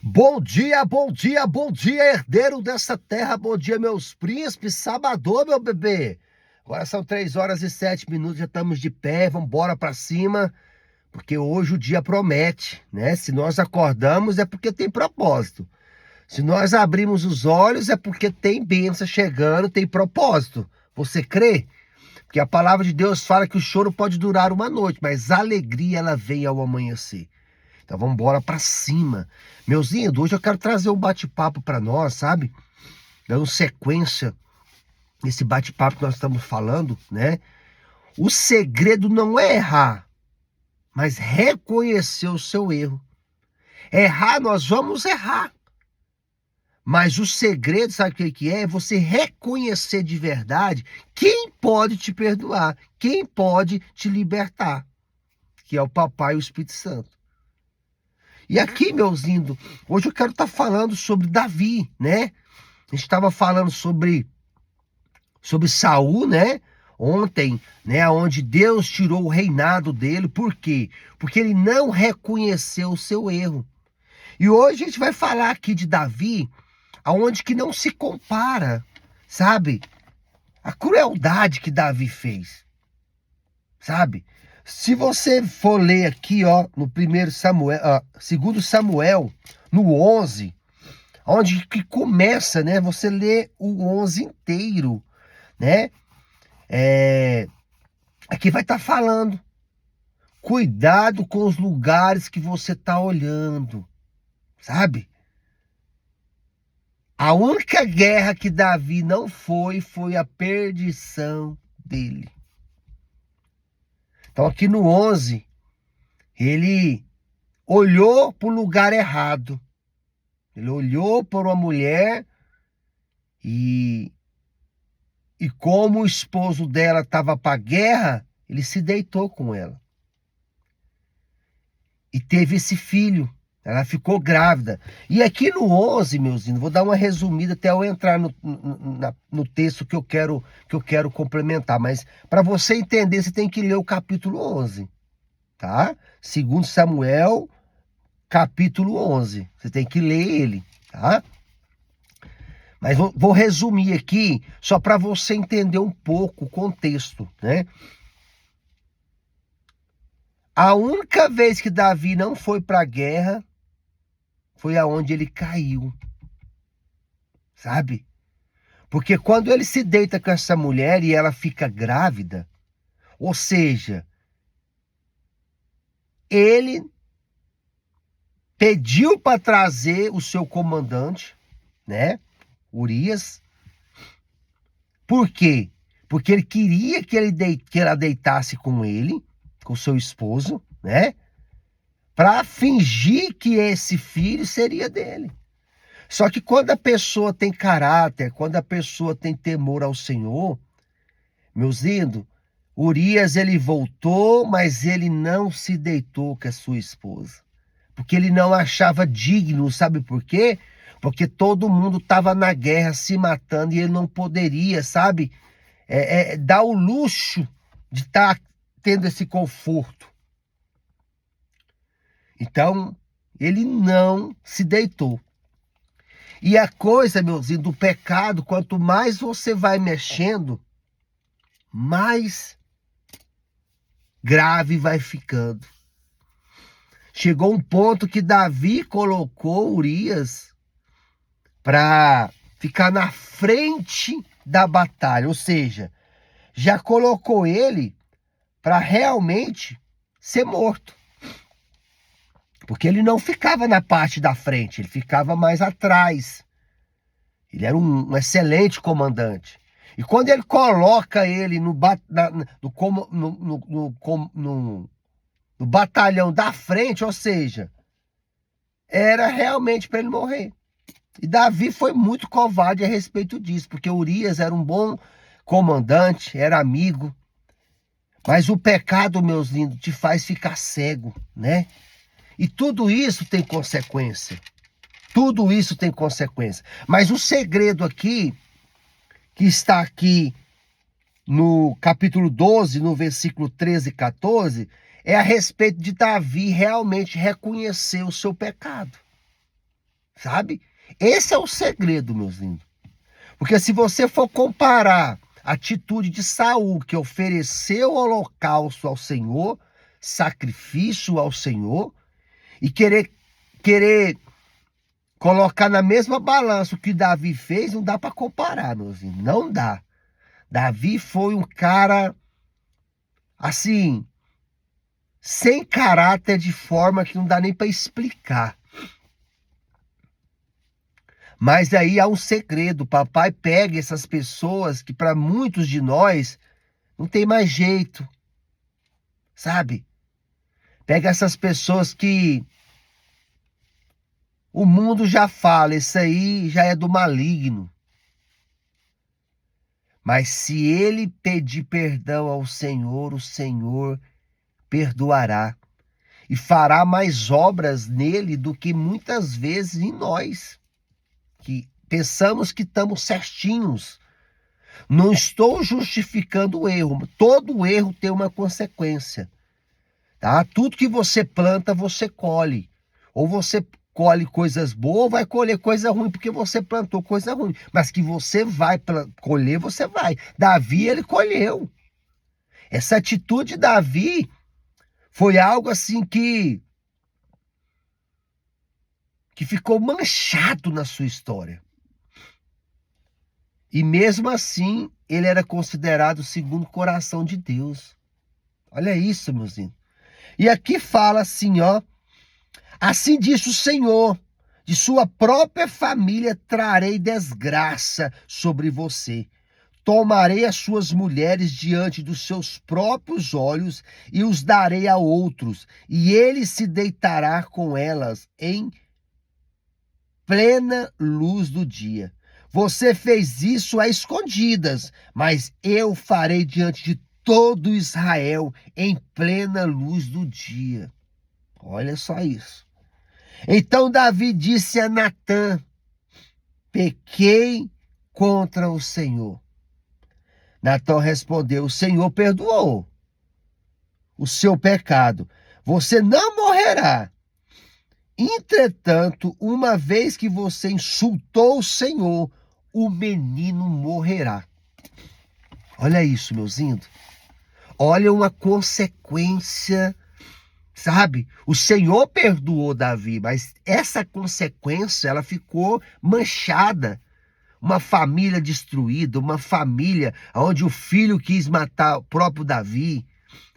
Bom dia, bom dia, bom dia, herdeiro dessa terra. Bom dia, meus príncipes. Sabadão, meu bebê. Agora são 3 horas e 7 minutos, já estamos de pé, vamos embora pra cima, porque hoje o dia promete, né? Se nós acordamos é porque tem propósito. Se nós abrimos os olhos é porque tem bênção chegando, tem propósito. Você crê? Porque a palavra de Deus fala que o choro pode durar uma noite, mas a alegria ela vem ao amanhecer. Então vamos embora pra cima. Meus lindos, hoje eu quero trazer um bate-papo para nós, sabe? Dando sequência nesse bate-papo que nós estamos falando, né? O segredo não é errar, mas reconhecer o seu erro. Errar, nós vamos errar. Mas o segredo, sabe o que é? É você reconhecer de verdade quem pode te perdoar, quem pode te libertar, que é o Papai e o Espírito Santo. E aqui, meus lindos, hoje eu quero estar falando sobre Davi, né? A gente estava falando sobre Saul, né? Ontem, né? Onde Deus tirou o reinado dele. Por quê? Porque ele não reconheceu o seu erro. E hoje a gente vai falar aqui de Davi, aonde que não se compara, sabe? A crueldade que Davi fez, sabe? Se você for ler aqui, ó, no 2 Samuel, no 11, onde que começa, né? Você lê o 11 inteiro, né? Aqui vai estar falando. Cuidado com os lugares que você está olhando, sabe? A única guerra que Davi não foi a perdição dele. Então aqui no 11, ele olhou para o lugar errado. Ele olhou para uma mulher e como o esposo dela estava para a guerra, ele se deitou com ela. E teve esse filho. Ela ficou grávida. E aqui no 11, meus lindos, vou dar uma resumida até eu entrar no texto que eu quero complementar. Mas para você entender, você tem que ler o capítulo 11, tá? 2 Samuel, capítulo 11. Você tem que ler ele, tá? Mas vou resumir aqui, só para você entender um pouco o contexto, né? A única vez que Davi não foi para a guerra foi aonde ele caiu, sabe? Porque quando ele se deita com essa mulher e ela fica grávida, ou seja, ele pediu para trazer o seu comandante, né? Urias. Por quê? Porque ele queria que ela deitasse com ele, com seu esposo, né? Para fingir que esse filho seria dele. Só que quando a pessoa tem caráter, quando a pessoa tem temor ao Senhor, meus lindos, Urias ele voltou, mas ele não se deitou com a sua esposa. Porque ele não achava digno, sabe por quê? Porque todo mundo estava na guerra se matando e ele não poderia, sabe? Dar o luxo de estar tendo esse conforto. Então, ele não se deitou. E a coisa, meus filhos, do pecado, quanto mais você vai mexendo, mais grave vai ficando. Chegou um ponto que Davi colocou Urias para ficar na frente da batalha, ou seja, já colocou ele para realmente ser morto. Porque ele não ficava na parte da frente, ele ficava mais atrás. Ele era um excelente comandante. E quando ele coloca ele no batalhão da frente, ou seja, era realmente para ele morrer. E Davi foi muito covarde a respeito disso, porque Urias era um bom comandante, era amigo. Mas o pecado, meus lindos, te faz ficar cego, né? E tudo isso tem consequência. Tudo isso tem consequência. Mas o segredo aqui, que está aqui no capítulo 12, no versículo 13 e 14, é a respeito de Davi realmente reconhecer o seu pecado. sabe? Esse é o segredo, meus lindos. Porque se você for comparar a atitude de Saul, que ofereceu holocausto ao Senhor, sacrifício ao Senhor, e querer colocar na mesma balança o que Davi fez, não dá para comparar, meus irmãos. Não dá. Davi foi um cara, assim, sem caráter, de forma que não dá nem para explicar. Mas aí há um segredo. Papai pega essas pessoas que para muitos de nós não tem mais jeito, sabe? Pega essas pessoas que o mundo já fala, isso aí já é do maligno. Mas se ele pedir perdão ao Senhor, o Senhor perdoará e fará mais obras nele do que muitas vezes em nós, que pensamos que estamos certinhos. Não estou justificando o erro. Todo erro tem uma consequência, tá? Tudo que você planta, você colhe. Ou você colhe coisas boas, ou vai colher coisa ruim, porque você plantou coisa ruim. Mas que você vai colher, você vai. Davi, ele colheu. Essa atitude de Davi foi algo assim que ficou manchado na sua história. E mesmo assim, ele era considerado o segundo coração de Deus. Olha isso, meus irmãos. E aqui fala assim, ó. Assim diz o Senhor, de sua própria família trarei desgraça sobre você. Tomarei as suas mulheres diante dos seus próprios olhos e os darei a outros, e ele se deitará com elas em plena luz do dia. Você fez isso a escondidas, mas eu farei diante de todo Israel em plena luz do dia. Olha só isso. Então Davi disse a Natã: pequei contra o Senhor. Natã respondeu: o Senhor perdoou o seu pecado. Você não morrerá. Entretanto, uma vez que você insultou o Senhor, o menino morrerá. Olha isso, meus lindos. Olha uma consequência, sabe? O Senhor perdoou Davi, mas essa consequência, ela ficou manchada. Uma família destruída, uma família onde o filho quis matar o próprio Davi,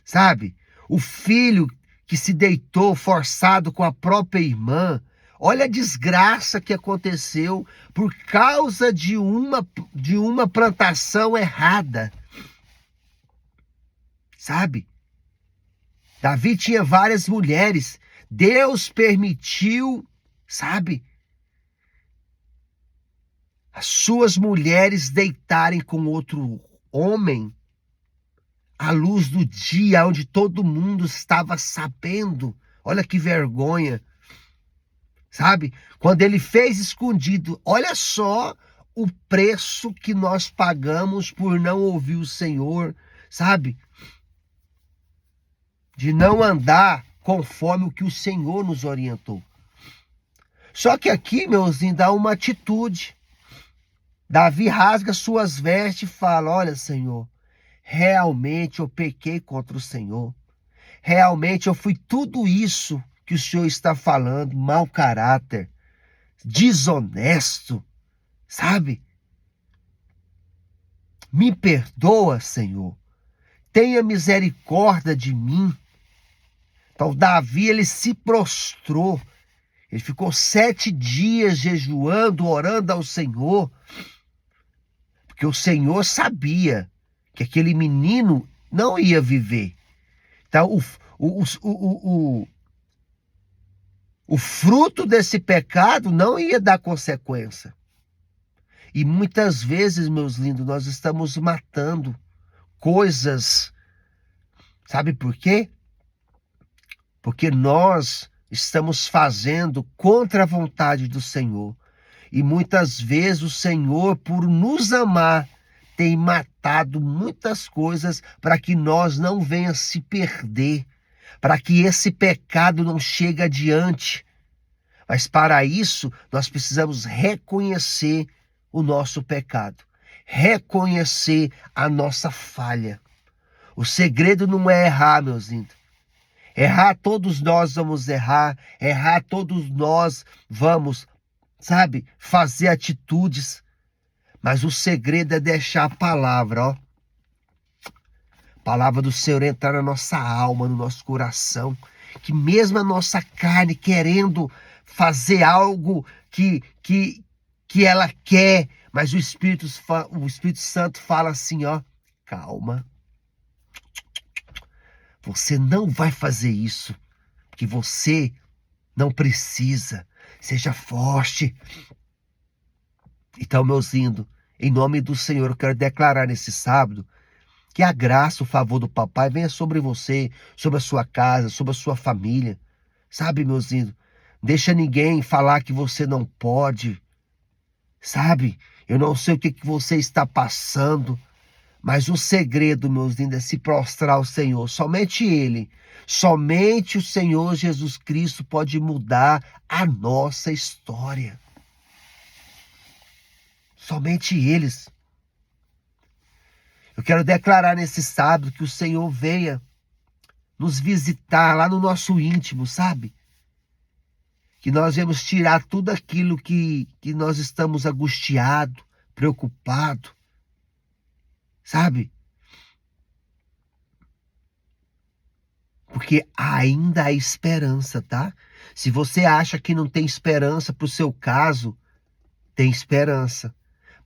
sabe? O filho que se deitou forçado com a própria irmã. Olha a desgraça que aconteceu por causa de uma plantação errada, sabe? Davi tinha várias mulheres. Deus permitiu, sabe, as suas mulheres deitarem com outro homem à luz do dia, onde todo mundo estava sabendo. Olha que vergonha, sabe? Quando ele fez escondido, olha só o preço que nós pagamos por não ouvir o Senhor, sabe? De não andar conforme o que o Senhor nos orientou. Só que aqui, meuzinho, dá uma atitude. Davi rasga suas vestes e fala: olha, Senhor, realmente eu pequei contra o Senhor. Realmente eu fui tudo isso que o Senhor está falando, mau caráter, desonesto, sabe? Me perdoa, Senhor. Tenha misericórdia de mim. Então Davi, ele se prostrou. Ele ficou 7 dias jejuando, orando ao Senhor. Porque o Senhor sabia que aquele menino não ia viver. Então, o fruto desse pecado não ia dar consequência. E muitas vezes, meus lindos, nós estamos matando coisas. Sabe por quê? Porque nós estamos fazendo contra a vontade do Senhor. E muitas vezes o Senhor, por nos amar, tem matado muitas coisas para que nós não venhamos se perder, para que esse pecado não chegue adiante. Mas para isso, nós precisamos reconhecer o nosso pecado, reconhecer a nossa falha. O segredo não é errar, meus lindos. Errar, todos nós vamos errar. Errar, todos nós vamos, sabe, fazer atitudes. Mas o segredo é deixar a palavra, ó. A palavra do Senhor entrar na nossa alma, no nosso coração. Que mesmo a nossa carne querendo fazer algo que ela quer, mas o Espírito Santo fala assim, ó, calma. Você não vai fazer isso, que você não precisa. Seja forte. Então, meus lindos, em nome do Senhor, eu quero declarar nesse sábado que a graça, o favor do papai venha sobre você, sobre a sua casa, sobre a sua família. Sabe, meus lindos, deixa ninguém falar que você não pode. Sabe, eu não sei o que você está passando, mas o segredo, meus lindos, é se prostrar ao Senhor. Somente Ele, somente o Senhor Jesus Cristo pode mudar a nossa história. Somente eles. Eu quero declarar nesse sábado que o Senhor venha nos visitar lá no nosso íntimo, sabe? Que nós vamos tirar tudo aquilo que nós estamos angustiados, preocupados, sabe? Porque ainda há esperança, tá? Se você acha que não tem esperança para o seu caso, tem esperança.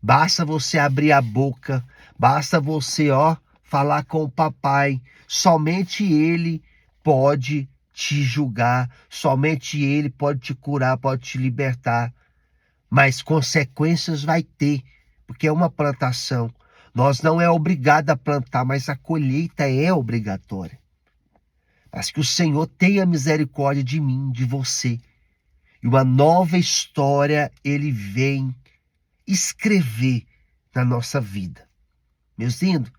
Basta você abrir a boca, basta você, ó, falar com o papai. Somente ele pode te julgar, somente ele pode te curar, pode te libertar. Mas consequências vai ter, porque é uma plantação. Nós não é obrigado a plantar, mas a colheita é obrigatória. Mas que o Senhor tenha misericórdia de mim, de você. E uma nova história ele vem escrever na nossa vida. Meus lindos,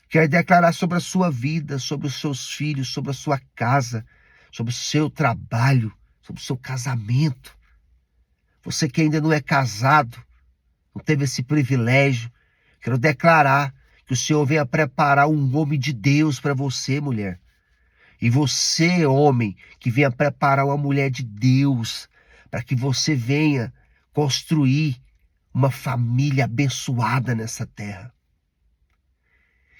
quero declarar sobre a sua vida, sobre os seus filhos, sobre a sua casa, sobre o seu trabalho, sobre o seu casamento. Você que ainda não é casado, não teve esse privilégio, quero declarar que o Senhor venha preparar um homem de Deus para você, mulher. E você, homem, que venha preparar uma mulher de Deus, para que você venha construir uma família abençoada nessa terra.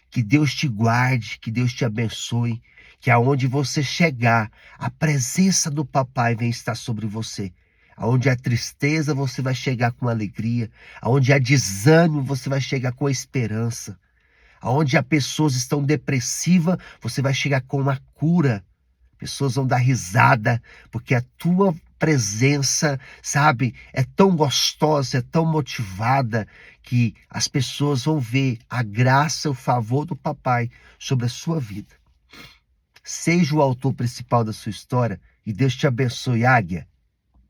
Que Deus te guarde, que Deus te abençoe, que aonde você chegar, a presença do papai venha estar sobre você. Aonde há tristeza, você vai chegar com alegria. Aonde há desânimo, você vai chegar com esperança. Aonde há pessoas que estão depressivas, você vai chegar com uma cura. Pessoas vão dar risada, porque a tua presença, sabe, é tão gostosa, é tão motivada, que as pessoas vão ver a graça, o favor do papai sobre a sua vida. Seja o autor principal da sua história e Deus te abençoe, águia.